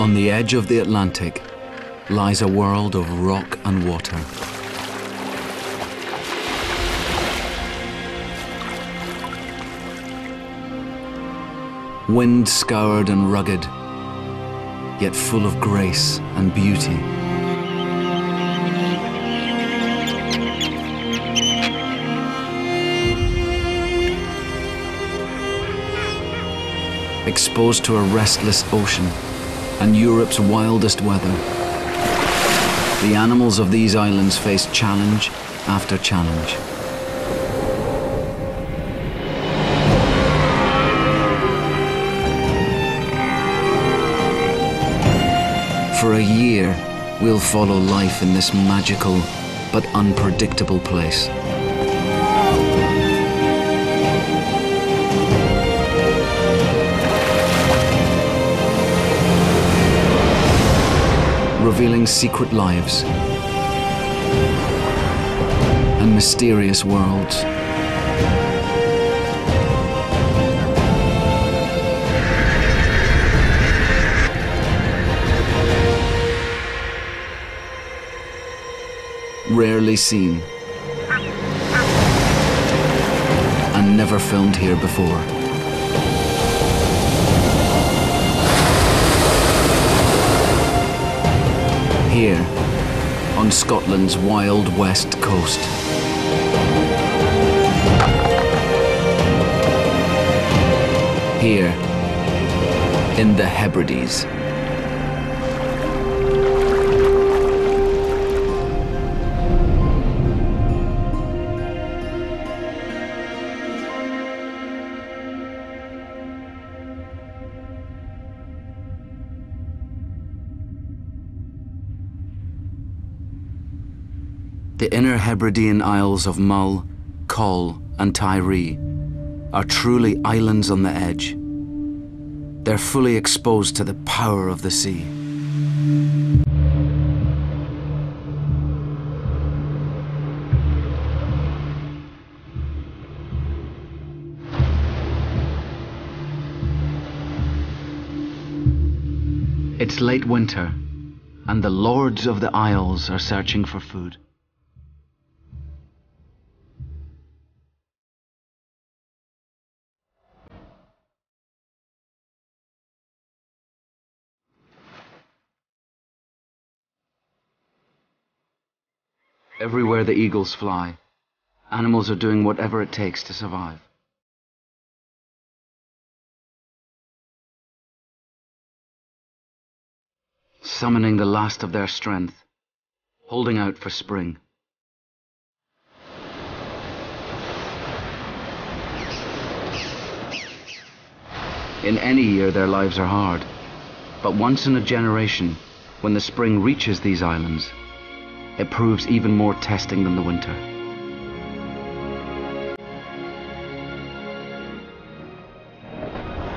On the edge of the Atlantic lies a world of rock and water. Wind-scoured and rugged, yet full of grace and beauty. Exposed to a restless ocean and Europe's wildest weather, the animals of these islands face challenge after challenge. For a year, we'll follow life in this magical but unpredictable place. Revealing secret lives and mysterious worlds. Rarely seen and never filmed here before. Here, on Scotland's wild west coast. Here, in the Hebrides. The inner Hebridean Isles of Mull, Coll and Tiree are truly islands on the edge. They're fully exposed to the power of the sea. It's late winter, and the lords of the Isles are searching for food. Everywhere the eagles fly, animals are doing whatever it takes to survive. Summoning the last of their strength, holding out for spring. In any year their lives are hard, but once in a generation, when the spring reaches these islands, it proves even more testing than the winter.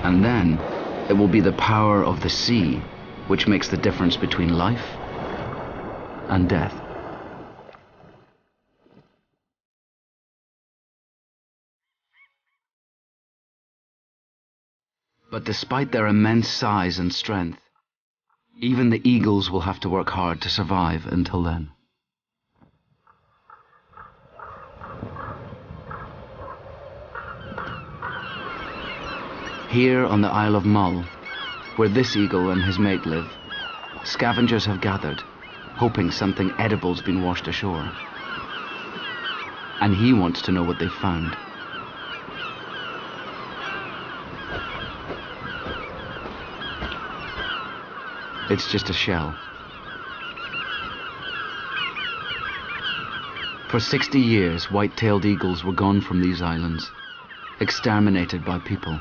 And then, it will be the power of the sea which makes the difference between life and death. But despite their immense size and strength, even the eagles will have to work hard to survive until then. Here on the Isle of Mull, where this eagle and his mate live, scavengers have gathered, hoping something edible's been washed ashore. And he wants to know what they've found. It's just a shell. For 60 years, white-tailed eagles were gone from these islands, exterminated by people.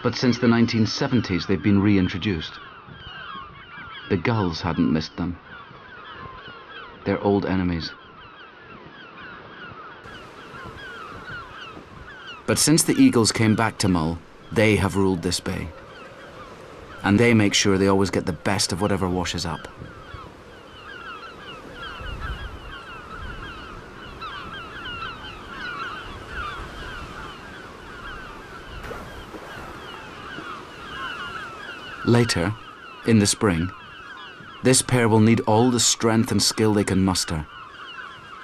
But since the 1970s, they've been reintroduced. The gulls hadn't missed them. They're old enemies. But since the eagles came back to Mull, they have ruled this bay. And they make sure they always get the best of whatever washes up. Later, In the spring, this pair will need all the strength and skill they can muster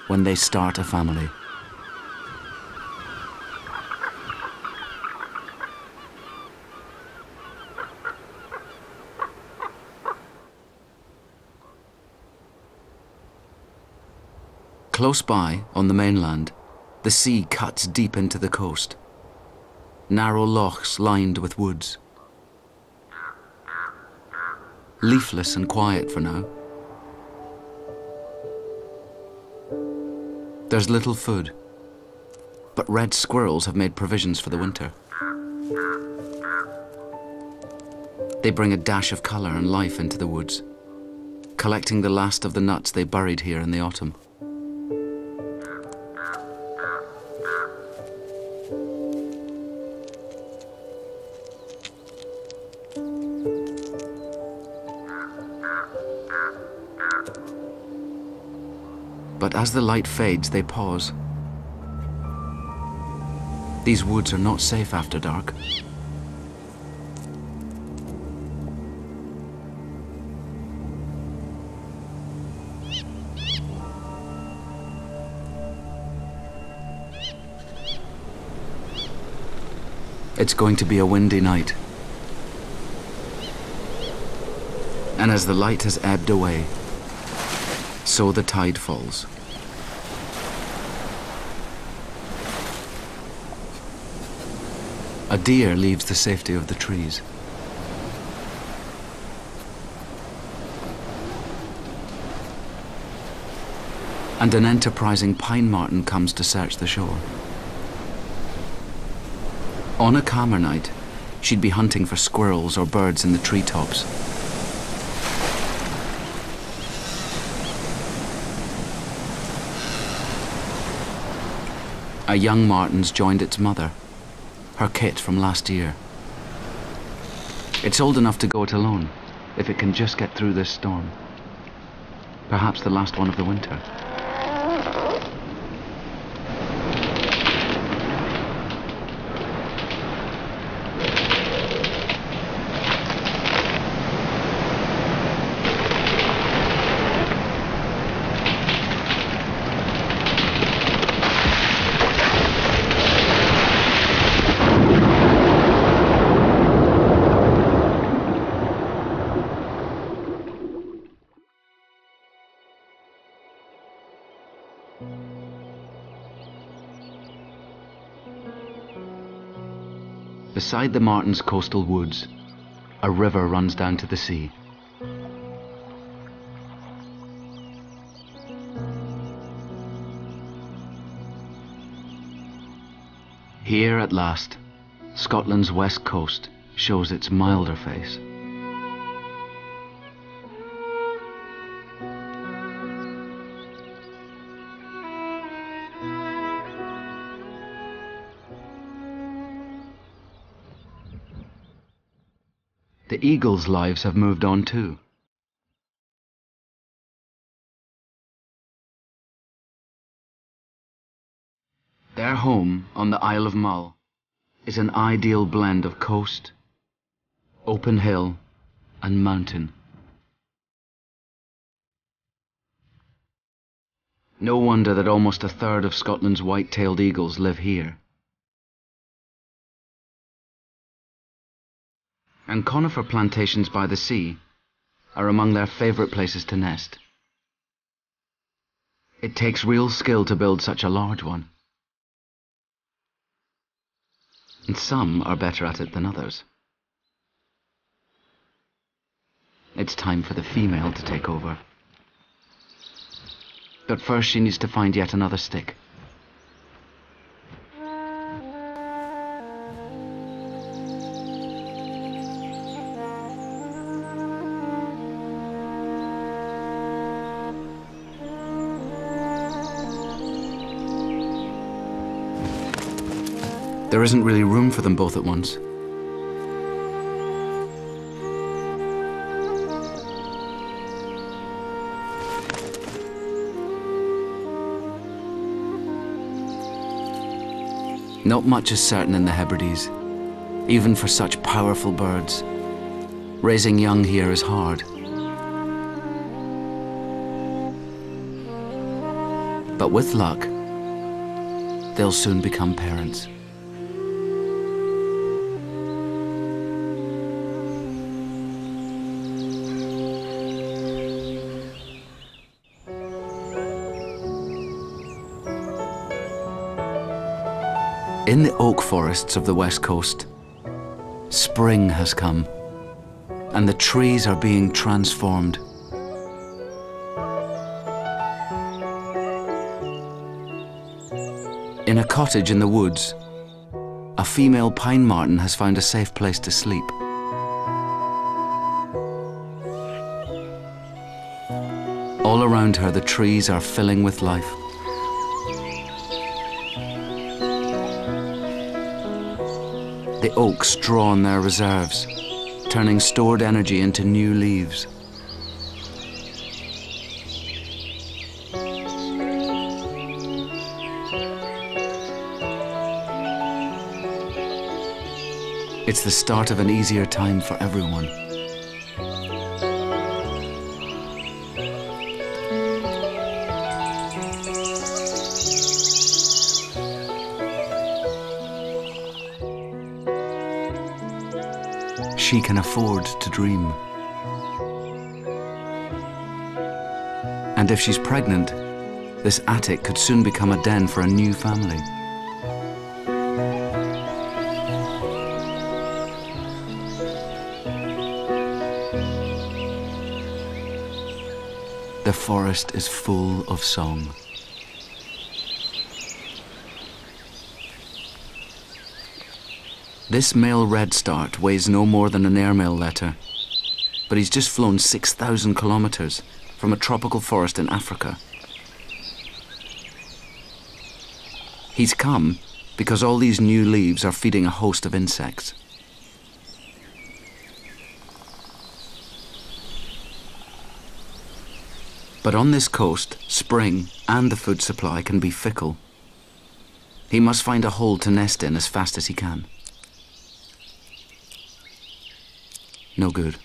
when they start a family. Close by, on the mainland, the sea cuts deep into the coast. Narrow lochs lined with woods. Leafless and quiet for now. There's little food, but red squirrels have made provisions for the winter. They bring a dash of colour and life into the woods, collecting the last of the nuts they buried here in the autumn. But as the light fades, they pause. These woods are not safe after dark. It's going to be a windy night. And as the light has ebbed away, so the tide falls. A deer leaves the safety of the trees. And an enterprising pine marten comes to search the shore. On a calmer night, she'd be hunting for squirrels or birds in the treetops. A young marten's joined its mother, her kit from last year. It's old enough to go it alone, if it can just get through this storm. Perhaps the last one of the winter. Beside the marten's coastal woods, a river runs down to the sea. Here at last, Scotland's west coast shows its milder face. The eagles' lives have moved on too. Their home on the Isle of Mull is an ideal blend of coast, open hill, and mountain. No wonder that almost a third of Scotland's white-tailed eagles live here. And conifer plantations by the sea are among their favourite places to nest. It takes real skill to build such a large one. And some are better at it than others. It's time for the female to take over. But first she needs to find yet another stick. There isn't really room for them both at once. Not much is certain in the Hebrides, even for such powerful birds. Raising young here is hard. But with luck, they'll soon become parents. In the oak forests of the west coast, spring has come, and the trees are being transformed. In a cottage in the woods, a female pine marten has found a safe place to sleep. All around her, the trees are filling with life. The oaks draw on their reserves, turning stored energy into new leaves. It's the start of an easier time for everyone. She can afford to dream. And if she's pregnant, this attic could soon become a den for a new family. The forest is full of song. This male redstart weighs no more than an airmail letter, but he's just flown 6,000 kilometers from a tropical forest in Africa. He's come because all these new leaves are feeding a host of insects. But on this coast, spring and the food supply can be fickle. He must find a hole to nest in as fast as he can. No good.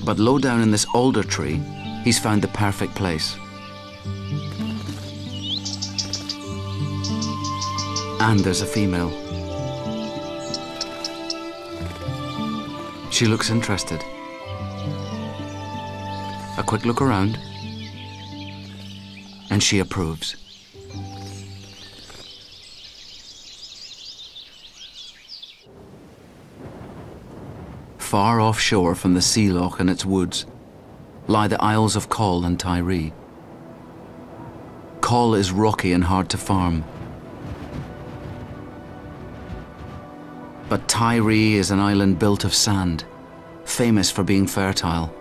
But low down in this alder tree, he's found the perfect place. And there's a female. She looks interested. A quick look around, and she approves. Far offshore from the sea loch and its woods lie the Isles of Coll and Tiree. Coll is rocky and hard to farm. But Tiree is an island built of sand, famous for being fertile.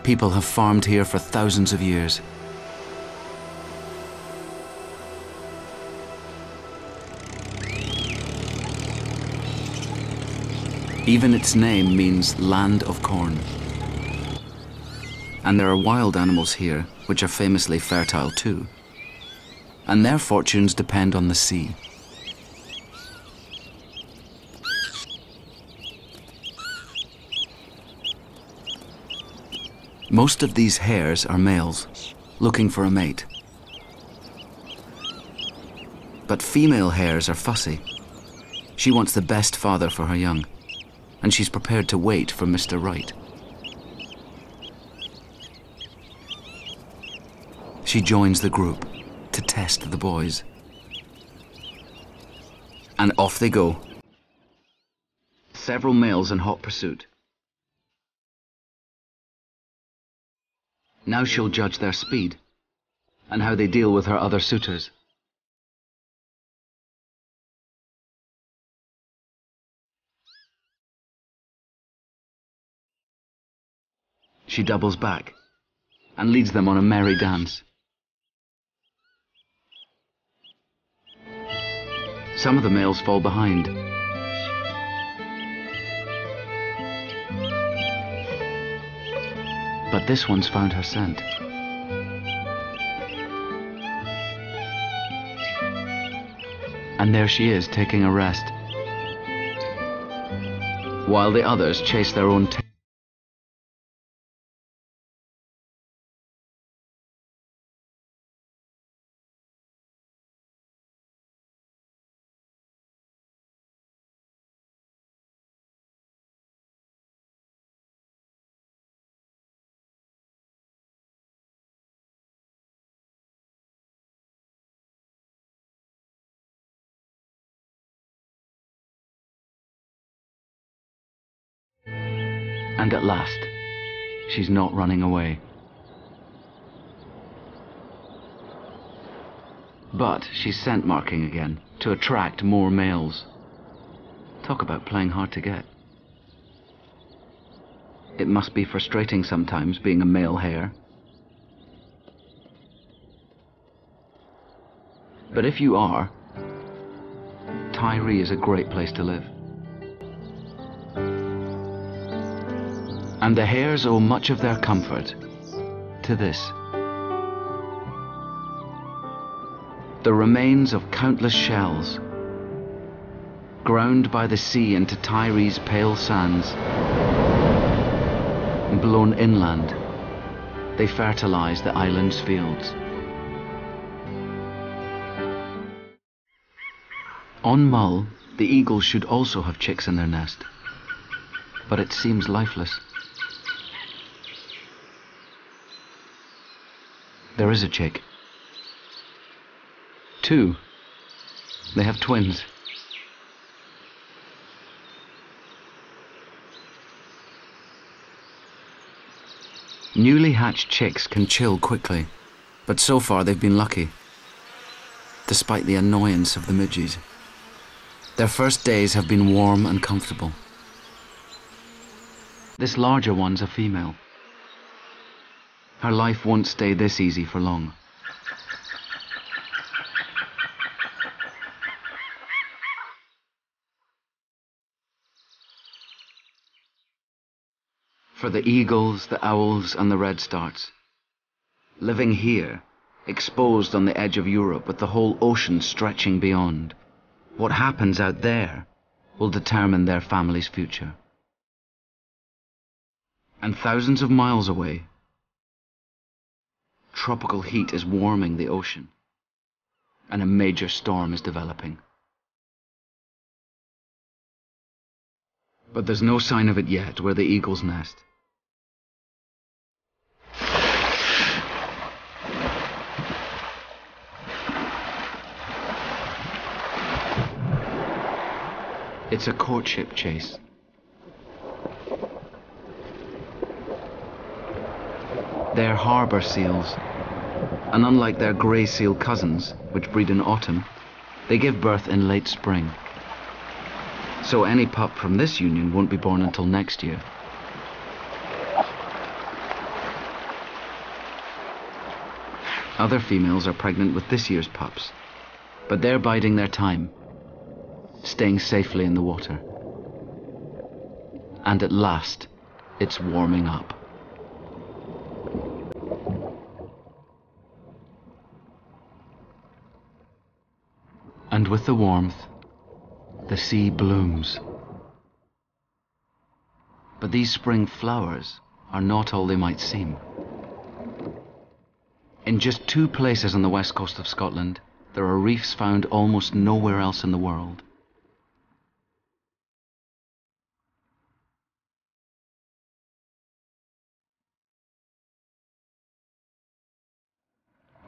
People have farmed here for thousands of years. Even its name means land of corn. And there are wild animals here which are famously fertile too. And their fortunes depend on the sea. Most of these hares are males, looking for a mate. But female hares are fussy. She wants the best father for her young, and she's prepared to wait for Mr. Right. She joins the group to test the boys. And off they go. Several males in hot pursuit. Now she'll judge their speed and how they deal with her other suitors. She doubles back and leads them on a merry dance. Some of the males fall behind. But this one's found her scent. And there she is, taking a rest, while the others chase their own tail. And at last, she's not running away. But she's scent marking again to attract more males. Talk about playing hard to get. It must be frustrating sometimes being a male hare. But if you are, Tyree is a great place to live. And the hares owe much of their comfort to this. The remains of countless shells, ground by the sea into Tyree's pale sands, blown inland, they fertilize the island's fields. On Mull, the eagles should also have chicks in their nest, but it seems lifeless. There is a chick. 2. They have twins. Newly hatched chicks can chill quickly, but so far they've been lucky, despite the annoyance of the midges. Their first days have been warm and comfortable. This larger one's a female. Her life won't stay this easy for long. For the eagles, the owls, and the redstarts, living here, exposed on the edge of Europe with the whole ocean stretching beyond, what happens out there will determine their family's future. And thousands of miles away, tropical heat is warming the ocean, and a major storm is developing. But there's no sign of it yet where the eagles nest. It's a courtship chase. They're harbour seals, and unlike their grey seal cousins, which breed in autumn, they give birth in late spring. So any pup from this union won't be born until next year. Other females are pregnant with this year's pups, but they're biding their time, staying safely in the water. And at last, it's warming up. And with the warmth, the sea blooms. But these spring flowers are not all they might seem. In just 2 places on the west coast of Scotland, there are reefs found almost nowhere else in the world.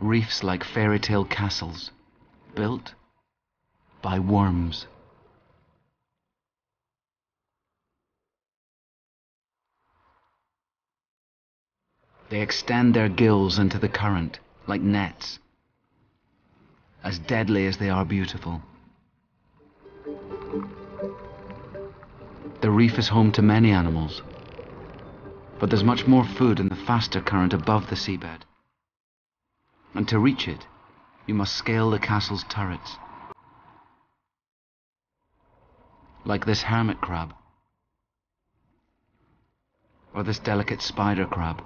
Reefs like fairy tale castles, built by worms. They extend their gills into the current like nets, as deadly as they are beautiful. The reef is home to many animals, but there's much more food in the faster current above the seabed. And to reach it, you must scale the castle's turrets, like this hermit crab, or this delicate spider crab.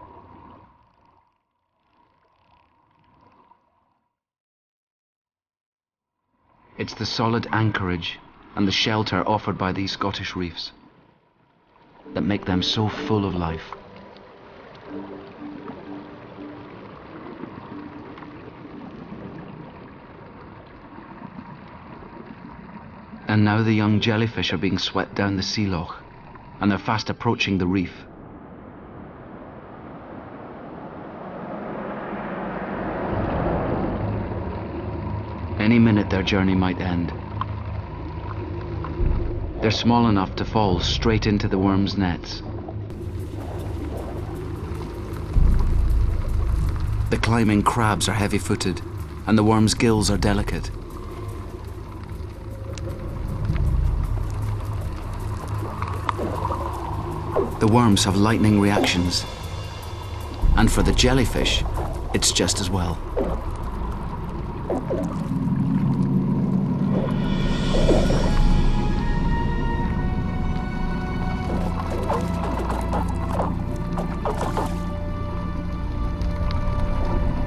It's the solid anchorage and the shelter offered by these Scottish reefs that make them so full of life. And now the young jellyfish are being swept down the sea loch, and they're fast approaching the reef. Any minute their journey might end. They're small enough to fall straight into the worms' nets. The climbing crabs are heavy-footed, and the worms' gills are delicate. The worms have lightning reactions, and for the jellyfish, it's just as well.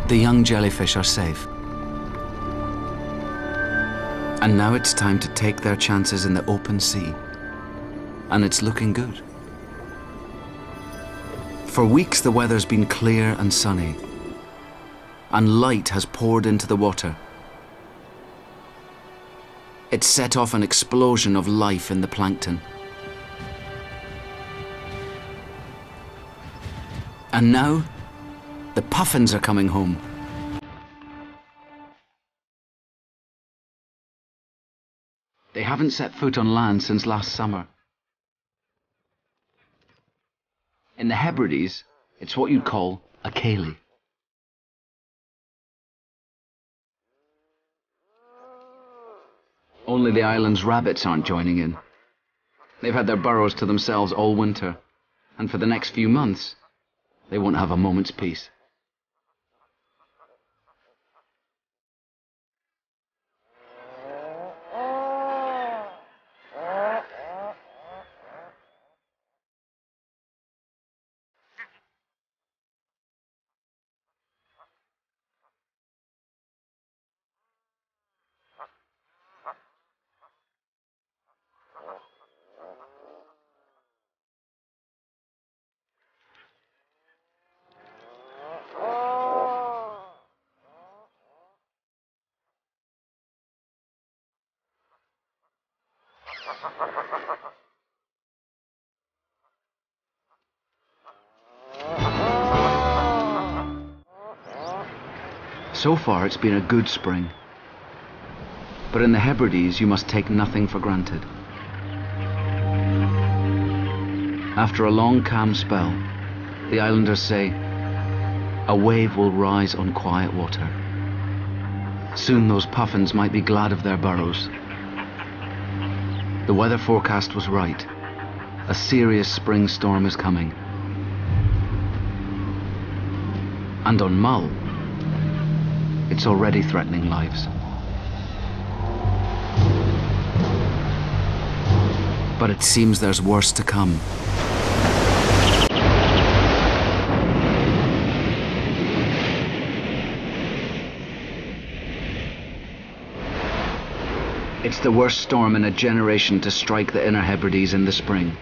The young jellyfish are safe. And now it's time to take their chances in the open sea. And it's looking good. For weeks the weather's been clear and sunny, and light has poured into the water. It's set off an explosion of life in the plankton. And now, the puffins are coming home. They haven't set foot on land since last summer. In the Hebrides, it's what you'd call a céilí. Only the island's rabbits aren't joining in. They've had their burrows to themselves all winter, and for the next few months, they won't have a moment's peace. So far it's been a good spring, but in the Hebrides you must take nothing for granted. After a long calm spell, the islanders say, a wave will rise on quiet water. Soon those puffins might be glad of their burrows. The weather forecast was right. A serious spring storm is coming. And on Mull, it's already threatening lives. But it seems there's worse to come. It's the worst storm in a generation to strike the Inner Hebrides in the spring.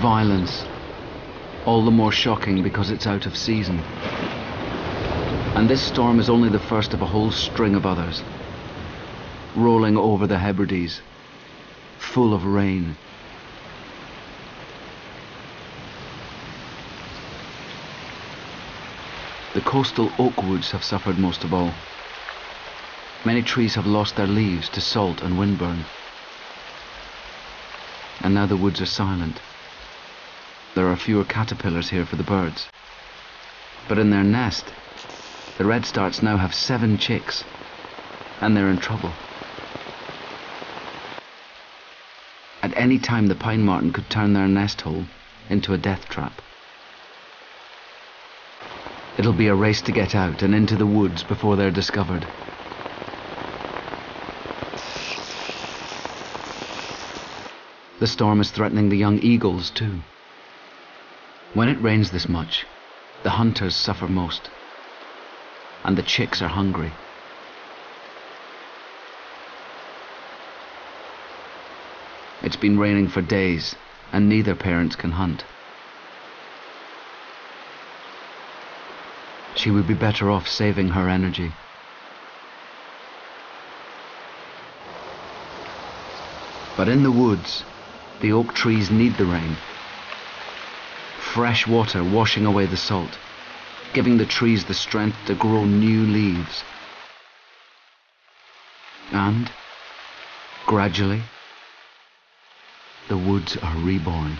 Violence, all the more shocking because it's out of season. And this storm is only the first of a whole string of others. rolling over the Hebrides, full of rain. The coastal oak woods have suffered most of all. Many trees have lost their leaves to salt and windburn. And now the woods are silent. There are fewer caterpillars here for the birds. But in their nest, the redstarts now have 7 chicks, and they're in trouble. At any time, the pine marten could turn their nest hole into a death trap. It'll be a race to get out and into the woods before they're discovered. The storm is threatening the young eagles too. When it rains this much, the hunters suffer most, and the chicks are hungry. It's been raining for days, and neither parent can hunt. She would be better off saving her energy. But in the woods, the oak trees need the rain. Fresh water washing away the salt, giving the trees the strength to grow new leaves. And, gradually, the woods are reborn.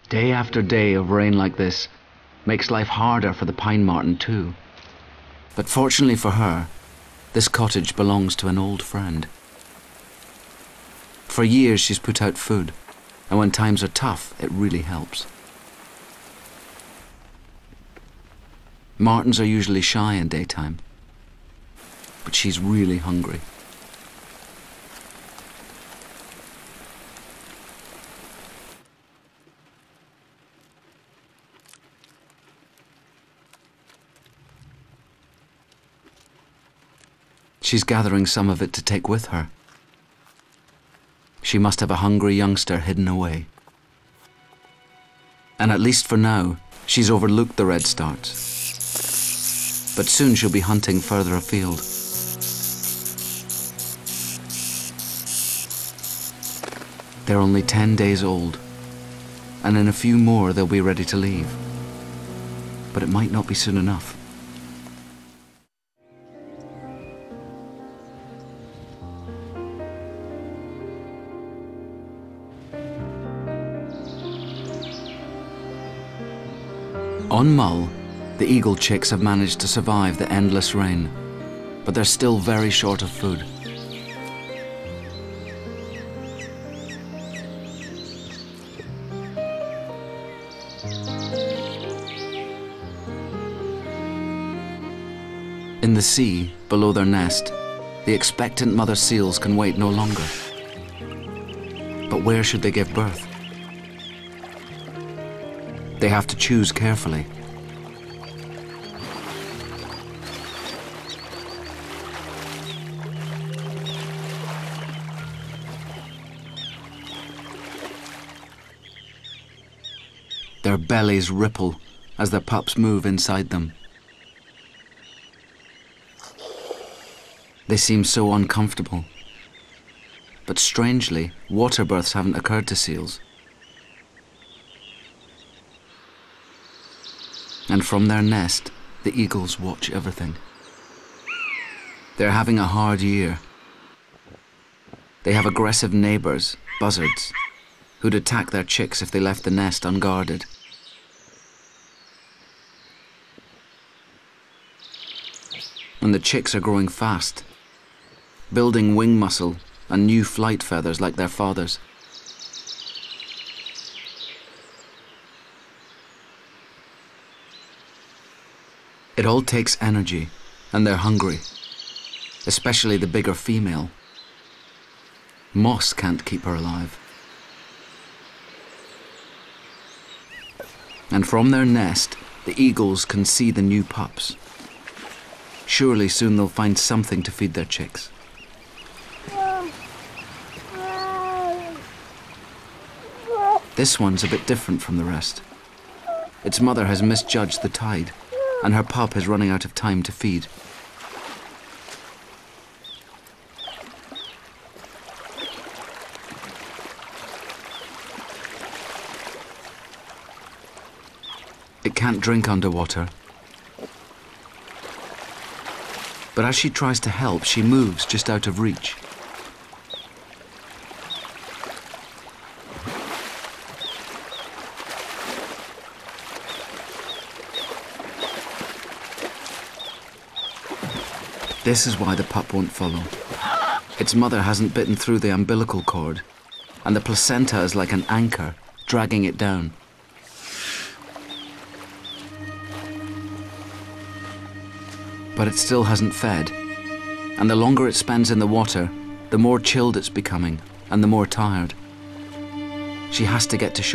Day after day of rain like this makes life harder for the pine marten too. But fortunately for her, this cottage belongs to an old friend. For years she's put out food, and when times are tough, it really helps. Martens are usually shy in daytime, but she's really hungry. She's gathering some of it to take with her. She must have a hungry youngster hidden away. And at least for now, she's overlooked the redstarts. But soon she'll be hunting further afield. They're only 10 days old, and in a few more they'll be ready to leave. But it might not be soon enough. On Mull, the eagle chicks have managed to survive the endless rain, but they're still very short of food. In the sea, below their nest, the expectant mother seals can wait no longer. But where should they give birth? They have to choose carefully. Their bellies ripple as their pups move inside them. They seem so uncomfortable. But strangely, water births haven't occurred to seals. And from their nest, the eagles watch everything. They're having a hard year. They have aggressive neighbours, buzzards, who'd attack their chicks if they left the nest unguarded. And the chicks are growing fast, building wing muscle and new flight feathers like their fathers. It all takes energy, and they're hungry, especially the bigger female. Moss can't keep her alive. And from their nest, the eagles can see the new pups. Surely soon they'll find something to feed their chicks. This one's a bit different from the rest. Its mother has misjudged the tide, and her pup is running out of time to feed. It can't drink underwater. But as she tries to help, she moves just out of reach. This is why the pup won't follow. Its mother hasn't bitten through the umbilical cord, and the placenta is like an anchor, dragging it down. But it still hasn't fed, and the longer it spends in the water, the more chilled it's becoming, and the more tired. She has to get to shore.